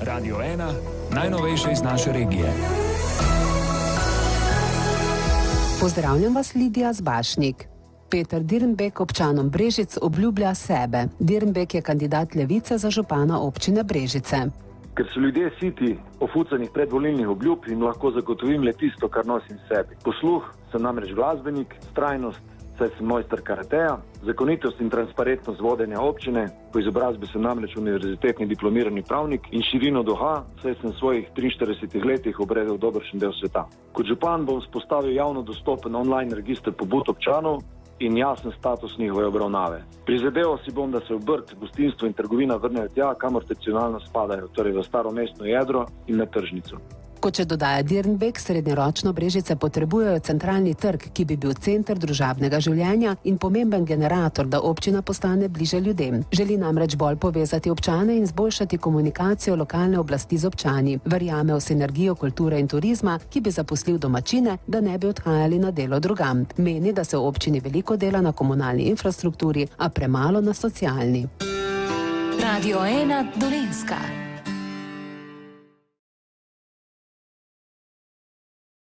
Radio 1, najnovejše iz naše regije. Pozdravljam vas, Lidija Zbašnik. Peter Dirnbek občanom Brežic obljublja sebe. Dirnbek je kandidat Levice za župana občine Brežice. Ker so ljudje siti ofucanih predvolilnih obljub, jim lahko zagotovim le tisto, kar nosim sebi. Posluh, sem namreč glasbenik, vztrajnost, saj sem mojster karateja, zakonitost in transparentnost vodenja občine, po izobrazbi sem namreč univerzitetni diplomirani pravnik in širino duha, saj sem v svojih 43 letih obredel dobršen del sveta. Kot župan bom vzpostavil javno dostopen online register pobud občanov in jasen status njihove obravnave. Prizadeval si bom, da se obrt, gostinstvo in trgovina vrnejo tja, kamor tradicionalno spadajo, torej v staro mestno jedro in na tržnico. Kot še dodaja Dirnbek, srednjeročno Brežice potrebujejo centralni trg, ki bi bil center družabnega življenja in pomemben generator, da občina postane bliže ljudem. Želi namreč bolj povezati občane in zboljšati komunikacijo lokalne oblasti z občani. Verjame v sinergijo kulture in turizma, ki bi zaposlil domačine, da ne bi odhajali na delo drugam. Meni, da se v občini veliko dela na komunalni infrastrukturi, a premalo na socialni. Radio 1 Dolenjska.